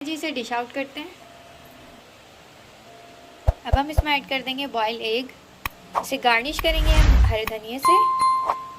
जी इसे dish out करते हैं। अब हम इसमें ऐड कर देंगे बॉयल एग। इसे गार्निश करेंगे हम हरे धनिए से,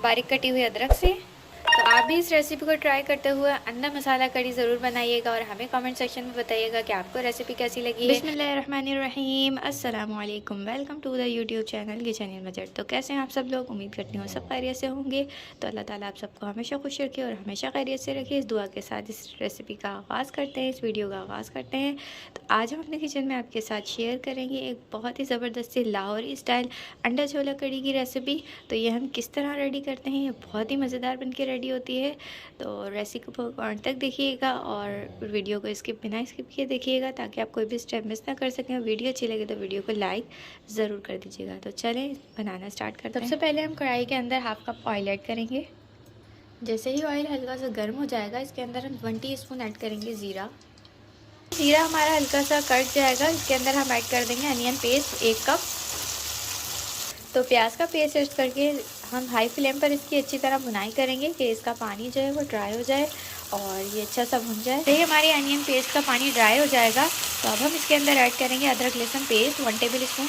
बारीक कटी हुई अदरक से। तो आप भी इस रेसिपी को ट्राई करते हुए अंडा मसाला कढ़ी ज़रूर बनाइएगा और हमें कमेंट सेक्शन में बताइएगा कि आपको रेसिपी कैसी लगी है। बिस्मिल्लाहिर्रहमानिर्रहीम, अस्सलाम वालेकुम, welcome to the YouTube channel kitchen in budget. तो कैसे हैं आप सब लोग? उम्मीद करती हूँ सब खैरियत से होंगे। तो अल्लाह ताला आप सबको हमेशा खुश रखे और हमेशा खैरियत से रखे। इस दुआ के साथ इस रेसिपी का आगाज़ करते हैं, इस वीडियो का आगाज़ करते हैं। तो आज हम अपने किचन में आपके साथ शेयर करेंगे एक बहुत ही ज़बरदस्त सी लाहौरी स्टाइल अंडा छोला कढ़ी की रेसिपी। तो ये हम किस तरह रेडी करते हैं, ये बहुत ही मज़ेदार बन के रेडी होती है। तो रेसिपी को अंत तक देखिएगा और वीडियो को बिना स्किप किए देखिएगा ताकि आप कोई भी स्टेप मिस ना कर सकें। वीडियो अच्छी लगे तो वीडियो को लाइक ज़रूर कर दीजिएगा। तो चलें बनाना स्टार्ट करते हैं। सबसे पहले हम कढ़ाई के अंदर हाफ कप ऑयल ऐड करेंगे। जैसे ही ऑयल हल्का सा गर्म हो जाएगा, इसके अंदर हम 1 टीस्पून ऐड करेंगे ज़ीरा। ज़ीरा हमारा हल्का सा कट जाएगा, इसके अंदर हम ऐड कर देंगे अनियन पेस्ट 1 कप। तो प्याज का पेस्ट ऐड करके हम हाई फ्लेम पर इसकी अच्छी तरह भुनाई करेंगे कि इसका पानी जो है वो ड्राई हो जाए और ये अच्छा सा भुन जाए। तो ये हमारी अनियन पेस्ट का पानी ड्राई हो जाएगा, तो अब हम इसके अंदर ऐड करेंगे अदरक लहसुन पेस्ट 1 टेबल स्पून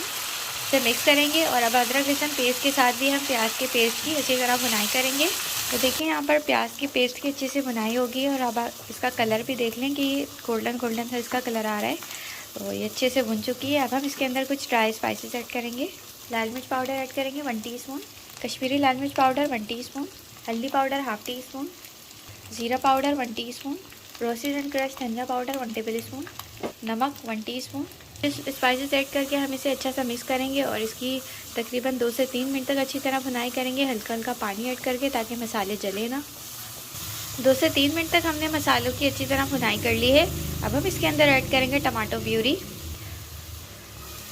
से मिक्स करेंगे। और अब अदरक लहसुन पेस्ट के साथ भी हम प्याज के पेस्ट की अच्छी तरह भुनाई करेंगे। तो देखिए यहाँ पर प्याज की पेस्ट की अच्छी से भुनाई होगी और अब इसका कलर भी देख लें कि ये गोल्डन गोल्डन सा इसका कलर आ रहा है। तो ये अच्छे से भुन चुकी है। अब हम इसके अंदर कुछ ड्राई स्पाइसेस ऐड करेंगे। लाल मिर्च पाउडर ऐड करेंगे 1 टीस्पून, कश्मीरी लाल मिर्च पाउडर 1 टीस्पून, हल्दी पाउडर हाफ टी स्पून, ज़ीरा powder 1 teaspoon, roasted and crush धनिया पाउडर 1 टेबल स्पून, नमक 1 टीस्पून। इस स्पाइसेस ऐड करके हम इसे अच्छा सा मिक्स करेंगे और इसकी तकरीबन 2 से 3 मिनट तक अच्छी तरह भुनाई करेंगे, हल्का हल्का पानी ऐड करके ताकि मसाले जले ना। 2 से 3 मिनट तक हमने मसालों की अच्छी तरह भुनाई कर ली है। अब हम इसके अंदर ऐड करेंगे टमाटो प्यूरी।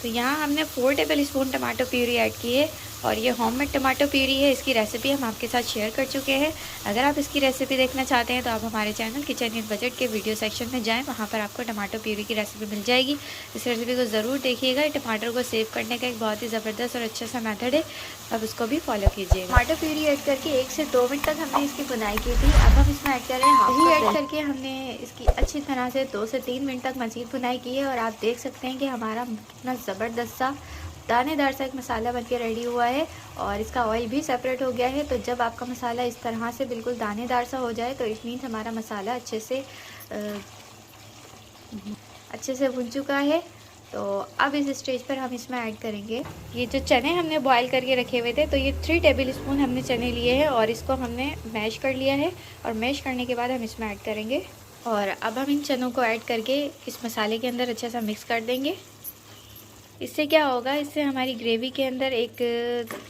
तो यहाँ हमने 4 table spoon tomato puree add की है और ये होममेड टमाटो प्यूरी है। इसकी रेसिपी हम आपके साथ शेयर कर चुके हैं। अगर आप इसकी रेसिपी देखना चाहते हैं तो आप हमारे चैनल किचन इन बजट के वीडियो सेक्शन में जाएं, वहाँ पर आपको टमाटो प्यूरी की रेसिपी मिल जाएगी। इस रेसिपी को ज़रूर देखिएगा। टमाटर को सेव करने का एक बहुत ही ज़बरदस्त और अच्छा सा मेथड है, अब उसको भी फॉलो कीजिए। टमाटो प्यूरी ऐड करके 1 से 2 मिनट तक हमने इसकी बुनाई की थी। अब हम इसमें ऐड करें दही ऐड करके हमने इसकी अच्छी तरह से 2 से 3 मिनट तक मज़ीद बुनाई की है और आप देख सकते हैं कि हमारा कितना ज़बरदस्त सा दानेदार सा एक मसाला बनके रेडी हुआ है और इसका ऑयल भी सेपरेट हो गया है। तो जब आपका मसाला इस तरह से बिल्कुल दानेदार सा हो जाए तो इट मीन्स हमारा मसाला अच्छे से भुन चुका है। तो अब इस स्टेज पर हम इसमें ऐड करेंगे ये जो चने हमने बॉईल करके रखे हुए थे। तो ये 3 टेबल स्पून हमने चने लिए हैं और इसको हमने मैश कर लिया है और मैश करने के बाद हम इसमें ऐड करेंगे। और अब हम इन चनों को ऐड करके इस मसाले के अंदर अच्छा सा मिक्स कर देंगे। इससे क्या होगा, इससे हमारी ग्रेवी के अंदर एक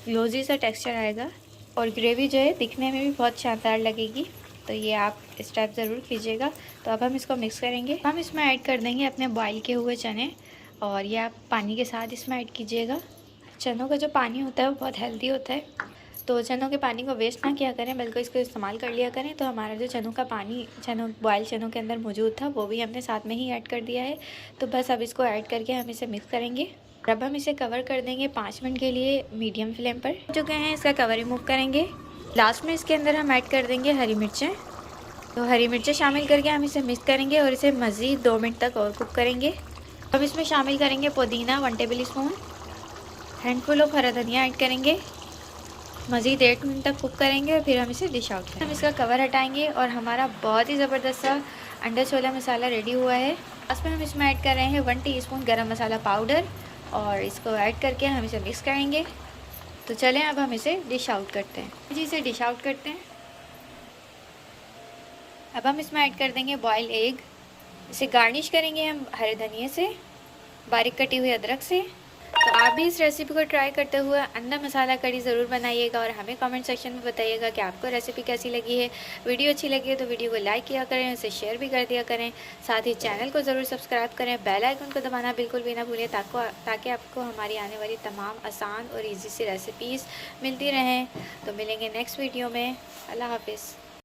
ग्लोजी सा टेक्सचर आएगा और ग्रेवी जो है दिखने में भी बहुत शानदार लगेगी। तो ये आप इस टाइप ज़रूर कीजिएगा। तो अब हम इसको मिक्स करेंगे। हम इसमें ऐड कर देंगे अपने बॉईल किए हुए चने और ये आप पानी के साथ इसमें ऐड कीजिएगा। चनों का जो पानी होता है वो बहुत हेल्दी होता है, तो चनों के पानी को वेस्ट ना किया करें, बल्कि इसको इस्तेमाल कर लिया करें। तो हमारा जो चनों का पानी बॉयल चनों के अंदर मौजूद था वो भी हमने साथ में ही ऐड कर दिया है। तो बस अब इसको ऐड करके हम इसे मिक्स करेंगे। अब हम इसे कवर कर देंगे 5 मिनट के लिए मीडियम फ्लेम पर। हो चुके हैं, इसका कवर रिमूव करेंगे। लास्ट में इसके अंदर हम ऐड कर देंगे हरी मिर्चें। तो हरी मिर्चें शामिल करके हम इसे मिक्स करेंगे और इसे मज़ीद 2 मिनट तक और कुक करेंगे। हम इसमें शामिल करेंगे पुदीना 1 टेबल स्पून, हैंडफुल ऑफ हरा धनिया ऐड करेंगे, मज़ीद 1 मिनट तक कुक करेंगे और फिर हम इसे डिश आउट करेंगे। हम इसका कवर हटाएंगे और हमारा बहुत ही ज़बरदस्त सा अंडा छोला मसाला रेडी हुआ है। उसमें हम इसमें ऐड कर रहे हैं 1 टीस्पून गरम मसाला पाउडर और इसको ऐड करके हम इसे मिक्स करेंगे। तो चलें अब हम इसे डिश आउट करते हैं। जी इसे डिश आउट करते हैं। अब हम इसमें ऐड कर देंगे बॉयल एग। इसे गार्निश करेंगे हम हरे धनिए से, बारीक कटी हुई अदरक से। तो आप भी इस रेसिपी को ट्राई करते हुए अंडा मसाला कढ़ी ज़रूर बनाइएगा और हमें कमेंट सेक्शन में बताइएगा कि आपको रेसिपी कैसी लगी है। वीडियो अच्छी लगी है तो वीडियो को लाइक किया करें, उसे शेयर भी कर दिया करें। साथ ही चैनल को ज़रूर सब्सक्राइब करें, बेल आइकन को दबाना बिल्कुल भी ना भूलें ताकि आपको हमारी आने वाली तमाम आसान और ईजी सी रेसिपीज़ मिलती रहें। तो मिलेंगे नेक्स्ट वीडियो में। अल्लाह हाफिज़।